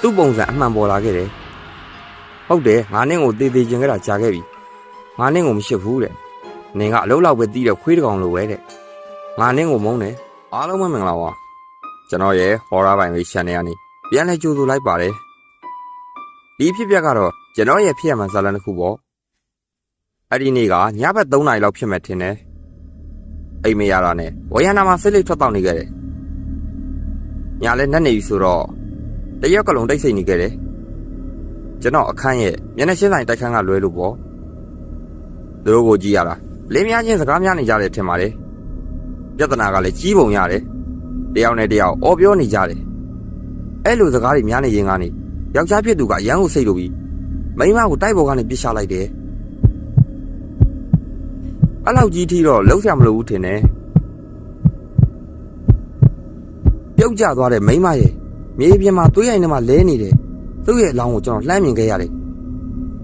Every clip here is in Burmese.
သူ့ပုံစံအမှန်ပေါ်လာခဲ့တယ်ဟုတ်တယ်ငါနင့်ကိုတေးသေးခြင်းကကြာခဲ့ပြီငါနင့်ကိုမရှိဘူးတဲ့နင်ကအလုံးလောက်ပဲတီးတဲ့ခွေးတကောင်လိုပဲတဲ့ငါနင့်ကိုမုန်းတယ်အားလုံးမင်္ဂလာပါကျွန်တော်ရဲ့ Horror ပိုင်းလေး channel ကနေပြန်လဲကြိုဆိုလိုက်ပါတယ်ဒီဖြစ်ပျက်ကတော့ကျွန်တော်ရဲ့ဖြစ်ရမှန်ဇာတ်လမ်းတစ်ခုပေါ့အဲ့ဒီနေ့ကညဘက်3 နာရီလောက်ဖြစ်မဲ့ထင်တယ်အိမ်မရတာနဲ့ဝရနာမှာစိတ်လေးထွက်တောက်နေခဲ့တယ်ညလည်းနက်နေပြီဆိုတော့တရက်ကလုံးတိတ်ဆိတ်နေခဲ့တယ်ကျွန်တော်အခန်းရဲ့မျက်နှာရှင်းဆိုင်တိုက်ခန်းကလွဲလို့ပေါ့သူတို့ကိုကြည့်ရတာလင်းများချင်းစကားများနေကြတယ်ထင်ပါတယ်ပြဿနာကလည်းကြီးပုံရတယ်တယောက်နဲ့တယောက်အော်ပြောနေကြတယ်အဲ့လိုစကားတွေများနေရင်ကနေယောက်ျားဖြစ်သူကရန်ကိုစိတ်လို့ပြီးမိန်းမကိုတိုက်ပေါ်ကနေပြစ်ချလိုက်တယ်အဲ့လောက်ကြီးထီတော့လုံးဆရာမလို့ဘူးထင်တယ်ပြုတ်ကျသွားတဲ့မိန်းမရဲ့မြေပြင်မှာသွေးရိုင်ထဲမှာလဲနေတယ်သူ့ရဲ့အလောင်းကိုကျွန်တော်လှမ်းမြင်ခဲ့ရတယ်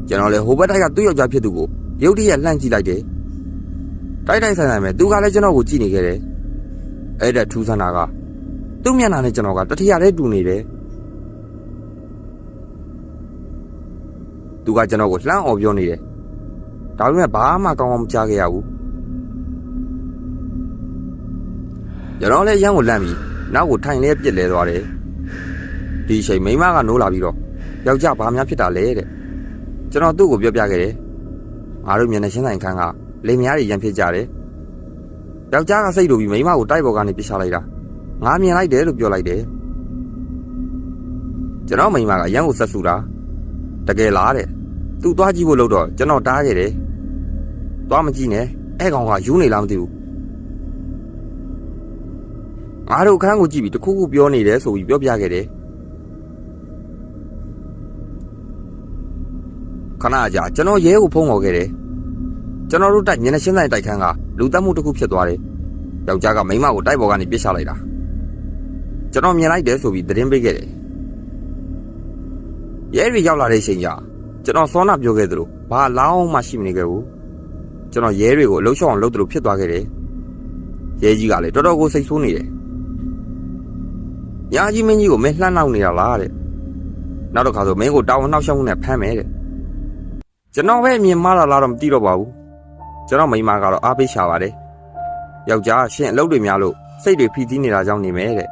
ကျွန်တော်လည်းဟိုဘက်တိုက်ကသူ့ယောက်ျားဖြစ်သူကိုရုတ်တရက်လှမ်းကြည့်လိုက်တယ်တိုက်ဆိုင်ဆိုင်မဲ့သူကလည်းကျွန်တော်ကိုကြည့်နေခဲ့တယ်အဲ့ဒါထူးဆန်းတာကသူ့မျက်နှာနဲ့ကျွန်တော်ကတထရတဲ့တူနေတယ်သူကကျွန်တော်ကိုလှမ်းအော်ပြောနေတယ်ဒါပေမဲ့ဘာမှကောင်းအောင်မကြားခဲ့ရဘူးကျွန်တော်လည်းရန်ကိုလန့်ပြီးနောက်ကိုထိုင်လဲပြစ်လဲသွားတယ်ဒီအချိန်မိန်းမကနိုးလာပြီးတော့ယောက်ျားဘာများဖြစ်တာလဲတဲ့ကျွန်တော်သူ့ကိုပြောပြခဲ့တယ်ငါတို့မျက်နှာရှင်းဆိုင်ခန်းကလေများတွေရန်ဖြစ်ကြတယ်ယောက်ျားကစိတ်လိုပြီးမိန်းမကိုတိုက်ပေါ်ကနေပြစ်ချလိုက်တာငါမြင်လိုက်တယ်လို့ပြောလိုက်တယ်ကျွန်တော်မိန်းမကရန်ကိုဆက်ဆူတာတကယ်လားတဲ့သူသွားကြည့်ဖို့လို့တော့ကျွန်တော်တားခဲ့တယ်သွားမကြည့်နဲ့အဲ့ကောင်ကယူနေလားမသိဘူးငါတို့အခန်းကိုကြည့်ပြီးတခုခုပြောနေတယ်ဆိုပြီးပြောပြခဲ့တယ်ခဏကြာကျွန်တော်ရဲကိုဖုန်းခေါ်ခဲ့တယ်ကျွန်တော်တို့တိုက်မျက်နှာရှင်းဆိုင်တိုက်ခန်းကလူတက်မှုတစ်ခုဖြစ်သွားတယ်ယောက်ျားကမိန်းမကိုတိုက်ပေါ်ကနေပြစ်ချလိုက်တာကျွန်တော်မြင်လိုက်တယ်ဆိုပြီးသတင်းပေးခဲ့တယ်ရဲတွေရောက်လာတဲ့အချိန်ကျကျွန်တော်စောနာပြောခဲ့သလိုဘာလောင်းမှရှိမနေခဲ့ဘူးကျွန်တော်ရဲတွေကိုအလုံးရှောင်းအောင်လုပ်သလိုဖြစ်သွားခဲ့တယ်ရဲကြီးကလည်းတော်တော်ကိုစိတ်ဆိုးနေတယ်ညာကြီးမင်းကြီးကိုမင်းလှမ်းနှောက်နေတာလားတဲ့နောက်တစ်ခါဆိုမင်းကိုတာဝန်နှောက်ယှက်မှုနဲ့ဖမ်းမယ်တဲ့ကျွန်တော်ပဲအမြင်မှားတာလားတော့မသိတော့ပါဘူးကျွန်တော်မိန်းမကတော့အားပေးရှာပါတယ်ယောက်ျားရှင်အလုပ်တွေများလို့စိတ်တွေဖိစီးနေတာကြောင့်နေမယ်တဲ့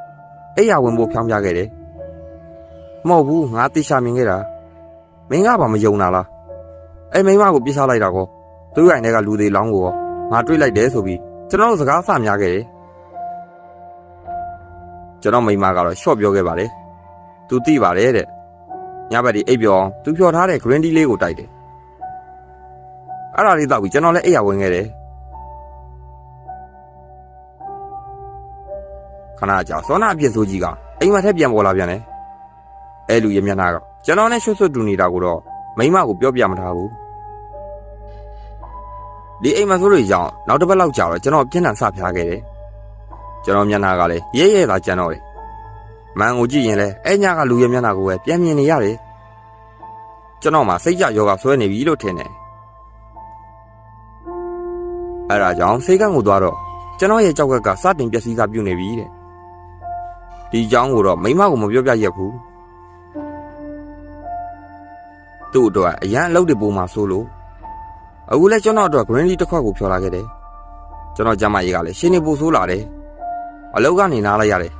အဲ့ရဝင်ဖို့ဖြောင်းပြခဲ့တယ်မဟုတ်ဘူးငါသိရှာမြင်ခဲ့တာမင်းကဘာမယုံတာလားအဲ့မိန်းမကိုပြစ်ချလိုက်တာကောသူ့ရိုင်ထဲကလူတွေလောင်းကိုရောငါတွေ့လိုက်တယ်ဆိုပြီးကျွန်တော်တို့စကားဆများခဲ့တယ်ကျွန်တော်မိန်းမကတော့ရှော့ပြောခဲ့ပါတယ်သူသိပါတယ်တဲ့ညဘက်ဒီအိပ်ပြောအောင်သူဖြော်ထားတဲ့ green tea လေးကိုတိုက်တယ်အဲ့ဒါလေးတောက်ပြီးကျွန်တော်လည်းအိပ်ရဝင်ခဲ့တယ်ခဏကြာစောနာအပြစ်ဆိုးကြီးကအိမ်မထက်ပြန်ပေါ်လာပြန်တယ်အဲ့လူရဲ့မျက်နှာကကျွန်တော်နဲ့ရွှတ်ဆွတ်တူနေတာကိုတော့မိမကိုပြောပြမထားဘူးဒီအိမ်မဆိုးတွေကြောင့်နောက်တစ်ပတ်လောက်ကြာတော့ကျွန်တော်ပြင်းထန်ဆဖျားခဲ့တယ်ကျွန်တော်မျက်နှာကလည်းရဲရဲသာကြမ်းတော့တယ်မန်ကိုကြည့်ရင်လည်းအဲ့ညကလူရဲ့မျက်နှာကိုပဲပြန်မြင်နေရတယ်ကျွန်တော်မှစိတ်ကြယောဂဆွဲနေပြီလို့ထင်တယ်အဲ့ဒါကြောင့်စိတ်ကန်းကိုသွားတော့ကျွန်တော်ရဲ့ကြောက်ကစတင်ပျက်စီးစာပြုတ်နေပြီတဲ့ဒီအကြောင်းကိုတော့မိမကိုမပြောပြရက်ဘူးသူ့အတွက်အရန်အလုပ်တွေပုံမှာဆိုလို့အခုလဲကျွန်တော်အတွက် green tea တစ်ခွက်ကိုဖြော်လာခဲ့တယ်ကျွန်တော်ကျမကြီးကလည်းရှင်းနေပို့ဆိုးလာတယ်အလုပ်ကနေနားလိုက်ရတယ်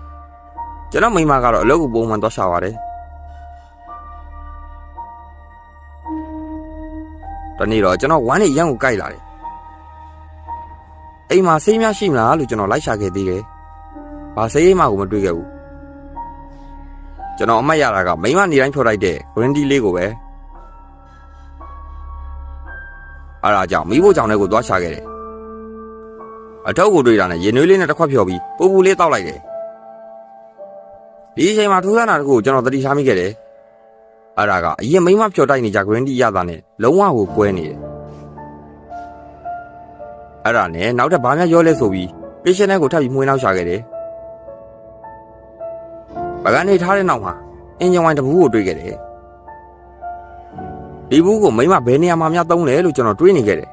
ကျွန်တော်မိမကတော့အလုပ်ကိုပုံမှန်သွားရှာပါတယ်တနေ့တော့ကျွန်တော်ဝမ်းနဲ့ရန်ကိုကြိုက်လာတယ်အိမ်မှာဆေးများရှိမလားလို့ကျွန်တော်လိုက်ရှာခဲ့သေးတယ်ဘာဆေးမှကိုမတွေ့ခဲ့ဘူးကျွန်တော်အမှတ်ရတာကမိမနေတိုင်းဖြော်လိုက်တဲ့ green tea လေးကိုပဲအဲ့ဒါကြောင့်မိဖို့ကြောင့်လည်းကိုသွားရှာခဲ့တယ်အထောက်ကိုတွေ့တာနဲ့ရေနွေးလေးနဲ့တစ်ခွက်ဖြော်ပြီးပူပူလေးတောက်လိုက်တယ်ဒီအချိန်မှာထူးဆန်းတာတခုကိုကျွန်တော်သတိထားမိခဲ့တယ်အဲ့ဒါကအရင်မိမဖြော်တိုက်နေကြ green tea ရတာနဲ့လုံးဝကိုကွဲနေတယ်အဲ့ဒါနဲ့နောက်ထပ်ဘာများရောလဲဆိုပြီး patient ကိုထပ်ပြီးမှွေးနှောက်ရှာခဲ့တယ်ပကန်းနေထားတဲ့နောက်မှာအင်ဂျင်ဝိုင်းတစ်ဘူးကိုတွေ့ခဲ့တယ်ဒီဘူးကိုမိမဘယ်နေရာမှာများသုံးလဲလို့ကျွန်တော်တွေးနေခဲ့တယ်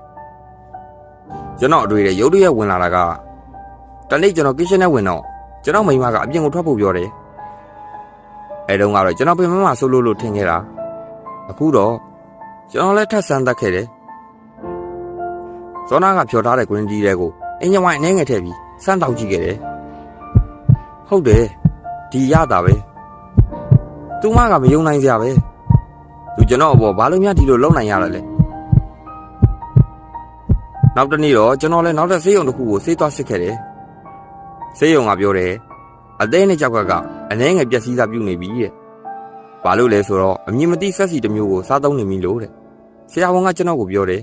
ကျွန်တော်အတွေ့အကြုံရုတ်တရက်ဝင်လာတာကတနေ့ကျွန်တော် kitchen နဲ့ဝင်တော့ကျွန်တော်မိမကအပြင်ကိုထွက်ဖို့ပြောတယ် အဲတုန်းကတော့ကျွန်တော်ပြင်မဆိုလို့ထင်ခဲ့တာအခုတော့ကျွန်တော်လည်းထပ်ဆန်းသက်ခဲ့တယ်ဇောနာကဖြော်ထားတဲ့ green tea တွေကိုအင်ဂျင်ဝိုင်အနေငယ်ထည့်ပြီးစမ်းတောက်ကြည့်ခဲ့တယ်ဟုတ်တယ်ဒီရတာပဲသူမကမယုံနိုင်စရာပဲသူကျွန်တော်အပေါ်ဘာလို့များဒီလိုလုံနိုင်ရတာလဲနောက်တနေ့တော့ကျွန်တော်လည်းနောက်ထပ်ဆေးရုံတစ်ခုကိုဆေးသွားစစ်ခဲ့တယ်ဆေးရုံကပြောတယ်အသေးနဲ့ကြောက်ကအနေငယ်ပျက်စီးစာပြုနေပြီတဲ့ဘာလို့လဲဆိုတော့အမည်မသိဆက်စီတစ်မျိုးကိုစားသုံးနေပြီလို့တဲ့ဆရာဝန်ကကျွန်တော်ကိုပြောတယ်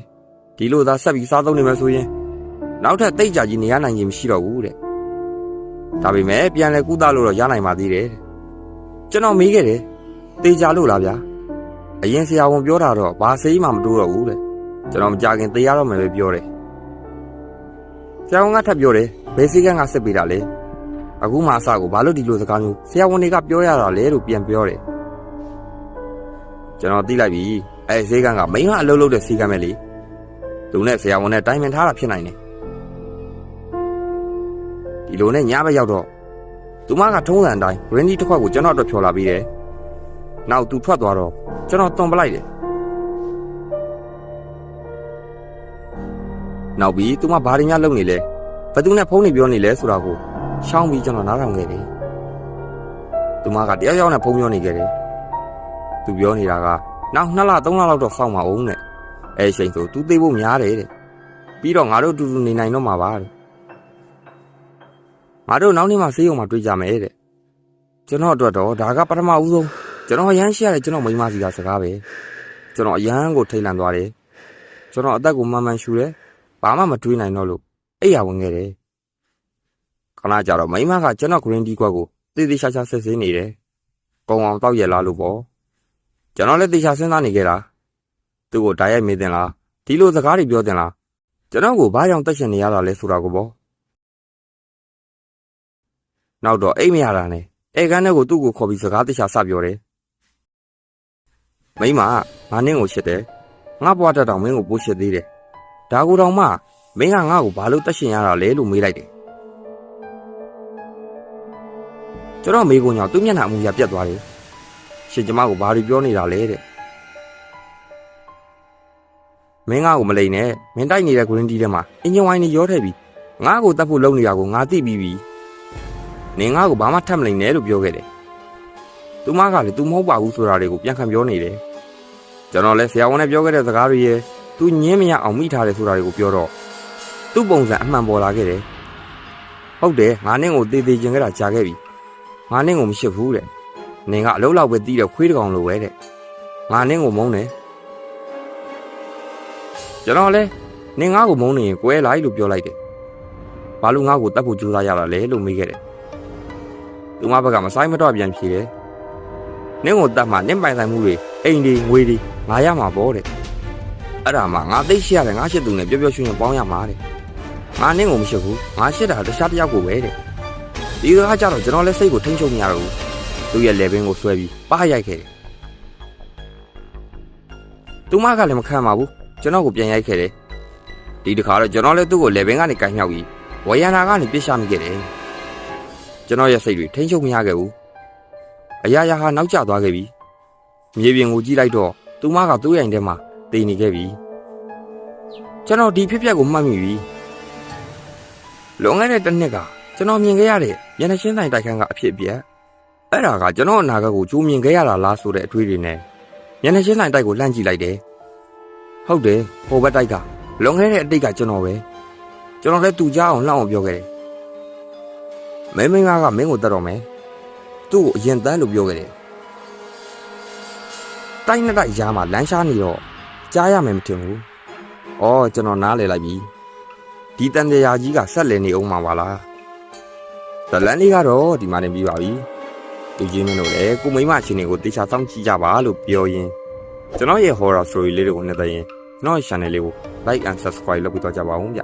ဒီလိုသာဆက်ပြီးစားသုံးနေမှဆိုရင်နောက်ထပ်တိတ်ကြကြီးနေရနိုင်ခြင်းမရှိတော့ဘူးတဲ့ဒါပေမဲ့ပြန်လဲကုသလို့တော့ရနိုင်ပါသေးတယ်တဲ့ကျွန်တော်မေးခဲ့တယ်တေချာလို့လားဗျာအရင်ဆရာဝန်ပြောတာတော့ဘာဆေးမှမတိုးတော့ဘူးတဲ့ကျွန်တော်မကြခင်သေရတော့မယ်ပဲပြောတယ်ဆရာဝန်ကထပ်ပြောတယ်ဘယ်ဆေးကန်းကစစ်ပေးတာလဲအခုမှအစကိုဘာလို့ဒီလိုစကားမျိုးဆရာဝန်တွေကပြောရတာလဲလို့ပြန်ပြောတယ်ကျွန်တော်သိလိုက်ပြီအဲဆေးကန်းကမိန်းကအလုပ်လုပ်တဲ့ဆေးကန်းပဲလေသူနဲ့ဆရာဝန်နဲ့တိုင်ပင်ထားတာဖြစ်နိုင်တယ်ဒီလိုနဲ့ညဘက်ရောက်တော့သူမကထုံးစံအတိုင်း green tea တစ်ခွက်ကိုကျွန်တော်အတွက်ဖြော်လာပြီးတယ်နောက်သူထွက်သွားတော့ကျွန်တော်တွန်ပလိုက်တယ်နောက်ပြီးသူမဘာတွေများလုပ်နေလဲဘယ်သူနဲ့ဖုန်းနေပြောနေလဲဆိုတာကိုရှောင်းပြီးကျွန်တော်နားထောင်ခဲ့တယ်သူမကတယောက်ယောက်နဲ့ဖုန်းပြောနေခဲ့တယ်သူပြောနေတာကနောက်2လ3လလောက်တော့စောင့်ပါဦးနဲ့အဲရှိန်ဆိုသူသိဖို့များတယ်တဲ့ပြီးတော့ငါတို့တူတူနေနိုင်တော့မှာပါတဲ့ငါတို့နောက်နေ့မှဆေးရုံမှာတွေ့ကြမယ်တဲ့ကျွန်တော်အတွက်တော့ဒါကပထမဦးဆုံးကျွန်တော်ရမ်းရှိရတဲ့ကျွန်တော်မိန်းမစီကစကားပဲကျွန်တော်အရန်ကိုထိတ်လန့်သွားတယ်ကျွန်တော်အသက်ကိုမှန်မှန်ရှူတယ်ဘာမှမတွေးနိုင်တော့လို့အိပ်ရဝင်ခဲ့တယ်ခဏကြာတော့မိန်းမကကျွန်တော် green tea ခွက်ကိုတေးသေးချာချာဆက်ဆေးနေတယ်ကုံအောင်တောက်ရလားလို့ပေါ့ကျွန်တော်လည်းတေချာစဉ်းစားနေခဲ့တာသူ့ကိုဓာတ်ရိုက်မေးတင်လားဒီလိုစကားတွေပြောတင်လားကျွန်တော်ကိုဘာကြောင့်တက်ရှင်နေရတာလဲဆိုတာကိုပေါ့နောက်တော့အိမ်မရတာနဲ့အဲကန်းထဲကိုသူ့ကိုခေါ်ပြီးစကားတခြားစပြောတယ်မိမငါနင်းကိုရှစ်တယ်ငါဘွားတက်တောင်မင်းကိုပိုးရှစ်သေးတယ်ဒါကိုတောင်မှမင်းကငါ့ကိုဘာလို့တက်ရှင်ရတာလဲလို့မေးလိုက်တယ်ကျွန်တော်မေးကုန်ကြောင့်သူ့မျက်နှာအမူအရာပြတ်သွားတယ်ရှင်ကျမကိုဘာတွေပြောနေတာလဲတဲ့မင်းငါ့ကိုမလိမ်နဲ့မင်းတိုက်နေတဲ့ green tea ထဲမှာအင်ဂျင်ဝိုင်နေရောထည့်ပြီးငါ့ကိုတတ်ဖို့လုပ်နေတာကိုငါသိပြီးပြီနင်ငါ့ကိုဘာမှထပ်မလိမ်နဲ့လို့ပြောခဲ့တယ်သူမကလည်းသူမဟုတ်ပါဘူးဆိုတာတွေကိုပြန်ခံပြောနေတယ်ကျွန်တော်လည်းဆရာဝန်နဲ့ပြောခဲ့တဲ့စကားတွေရဲ့သူညင်းမရအောင်မိထားတယ်ဆိုတာတွေကိုပြောတော့သူ့ပုံစံအမှန်ပေါ်လာခဲ့တယ်ဟုတ်တယ်ငါနင့်ကိုတေးသေးခြင်းခဲ့တာကြာခဲ့ပြီငါနင့်ကိုမရှိဘူးတဲ့နင်ကအလုံးလောက်ပဲတီးတဲ့ခွေးတကောင်လိုပဲတဲ့ငါနင့်ကိုမုန်းတယ်ကျွန်တော်လည်းနင်ငါ့ကိုမုန်းနေရင်ကွဲလိုက်လို့ပြောလိုက်တယ်ဘာလို့ငါ့ကိုတတ်ဖို့ကြိုးစားရတာလဲလို့မေးခဲ့တယ်သူမဘက်ကမဆိုင်မတော့ပြန်ဖြေတယ်နင့်ကိုတတ်မှနင့်ပိုင်ဆိုင်မှုတွေအိမ်တွေငွေတွေငါရမှာပေါ့တဲ့အဲ့ဒါမှငါသိရှိရတယ်ငါရှစ်သူနဲ့ပျော်ပျော်ရွှင်ရွှင်ပေါင်းရမှာတဲ့ငါနင့်ကိုမရှိဘူးငါရှစ်တာတခြားတစ်ယောက်ကိုပဲတဲ့ဒီကကြတော့ကျွန်တော်လည်းစိတ်ကိုထိန်းချုပ်မရတော့ဘူးသူ့ရဲ့လေဘင်းကိုဆွဲပြီးပါရိုက်ခဲ့တယ်သူမကလည်းမခံပါဘူးကျွန်တော်ကိုပြန်ရိုက်ခဲ့တယ်ဒီတစ်ခါတော့ကျွန်တော်လည်းသူ့ကိုလေဘင်းကနေကန်မြောက်ပြီးဝရဏာကနေပြစ်ချမိခဲ့တယ်ကျွန်တော်ရဲ့စိတ်တွေထိန်းချုပ်မရခဲ့ဘူးအရာရာဟာနောက်ကျသွားခဲ့ပြီမြေပြင်ကိုကြည့်လိုက်တော့သူမကသူ့ရိုင်ထဲမှာတည်နေခဲ့ပြီကျွန်တော်ဒီဖြစ်ပျက်ကိုမှတ်မိပြီလွန်ခဲ့တဲ့တစ်နှစ်ကကျွန်တော်မြင်ခဲ့ရတဲ့မျက်နှာချင်းဆိုင်တိုက်ခန်းကအဖြစ်အပျက်အဲ့ဒါကကျွန်တော်အနာဂတ်ကိုကြိုးမြင်ခဲ့ရတာလားဆိုတဲ့အတွေးတွေနဲ့မျက်နှာချင်းဆိုင်တိုက်ကိုလှမ်းကြည့်လိုက်တယ်ဟုတ်တယ်ဟိုဘက်တိုက်ကလွန်ခဲ့တဲ့အတိတ်ကကျွန်တော်ပဲကျွန်တော်လည်းသူ့ကြားအောင်လှမ်းအောင်ပြောခဲ့တယ်မင်းကမင်းကိုတတ်တော့မယ်သူ့ကိုအရင်တန်းလို့ပြောခဲ့တယ်တိုင်းနဲ့တိုက်ရားမှာလမ်းရှားနေတော့ကြားရမယ်မထင်ဘူးဩကျွန်တော်နားလည်လိုက်ပြီဒီတန်တရားကြီးကဆက်လည်နေအောင်မှာပါလားဇလန်လေးကတော့ဒီမှာနေပြီးပါပြီသူချင်းမင်းတို့လည်းကိုမိမချင်းတွေကိုတေချာစောင့်ကြည့်ကြပါလို့ပြောရင်းကျွန်တော်ရဲ့ horror story လေးတွေကိုနှစ်သက်ရင်ကျွန်တော် channel လေးကို like and subscribe လုပ်ပြီးတော့ကြပါဦးဗျ